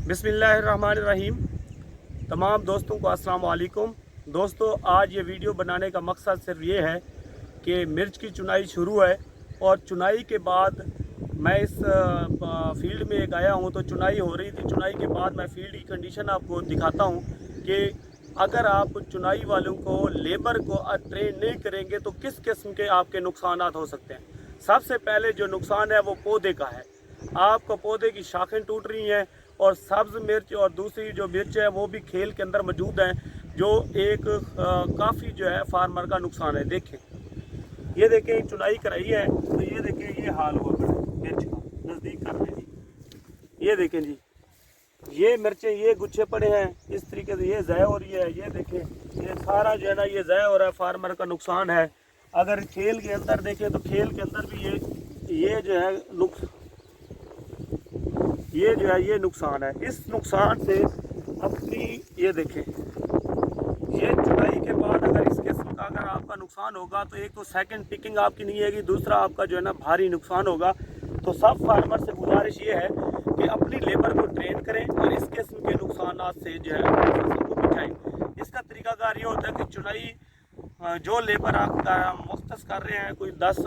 बिस्मिल्लाहिर्रहमानिर्रहीम। तमाम दोस्तों को अस्सलाम वालेकुम। दोस्तों, आज ये वीडियो बनाने का मकसद सिर्फ ये है कि मिर्च की चुनाई शुरू है और चुनाई के बाद मैं इस फील्ड में गया हूँ तो चुनाई हो रही थी। चुनाई के बाद मैं फील्ड की कंडीशन आपको दिखाता हूँ कि अगर आप चुनाई वालों को लेबर को ट्रेन नहीं करेंगे तो किस किस्म के आपके नुकसान हो सकते हैं। सबसे पहले जो नुकसान है वो पौधे का है। आपको पौधे की शाखें टूट रही हैं और सब्ज़ मिर्च और दूसरी जो मिर्च है वो भी खेल के अंदर मौजूद हैं, जो एक काफ़ी जो है फार्मर का नुकसान है। देखें, ये देखें चुनाई कराई है तो ये देखें ये हाल हुआ पड़ा मिर्च का। नज़दीक कर रहे जी, ये देखें जी, ये मिर्चें ये गुच्छे पड़े हैं इस तरीके से, ये ज़ाय हो रही है। ये देखें, ये सारा जो है ना ये ज़ाय हो रहा है, फार्मर का नुकसान है। अगर खेल के अंदर देखें तो खेल के अंदर भी ये जो है ये नुकसान है। इस नुकसान से अपनी ये देखें, ये चुनाई के बाद अगर इस किस्म का अगर आपका नुकसान होगा तो एक तो सेकंड पिकिंग आपकी नहीं आएगी, दूसरा आपका जो है ना भारी नुकसान होगा। तो सब फार्मर से गुजारिश ये है कि अपनी लेबर को ट्रेन करें और इस किस्म के नुकसान से जो है फसल को बचाएं। इसका तरीकाकार ये होता है कि चुनाई जो लेबर आप मुख्तस कर रहे हैं, कोई 10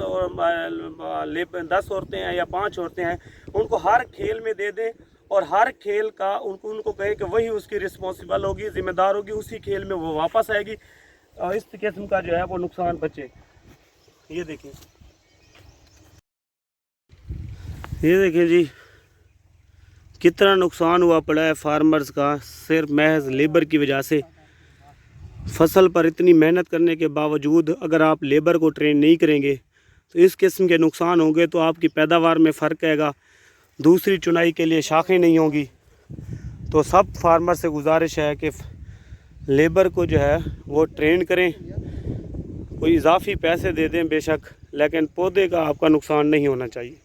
औरतें हैं या 5 औरतें हैं, उनको हर खेल में दे दें और हर खेल का उनको कहें कि वही उसकी रिस्पॉन्सिबल होगी, जिम्मेदार होगी, उसी खेल में वो वापस आएगी और इस किस्म का जो है वो नुकसान बचे। ये देखें जी, कितना नुकसान हुआ पड़ा है फार्मर्स का सिर्फ महज लेबर की वजह से। फसल पर इतनी मेहनत करने के बावजूद अगर आप लेबर को ट्रेन नहीं करेंगे तो इस किस्म के नुकसान होंगे, तो आपकी पैदावार में फ़र्क आएगा, दूसरी चुनाई के लिए शाखें नहीं होंगी। तो सब फार्मर से गुजारिश है कि लेबर को जो है वो ट्रेन करें, कोई इजाफी पैसे दे दें बेशक, लेकिन पौधे का आपका नुकसान नहीं होना चाहिए।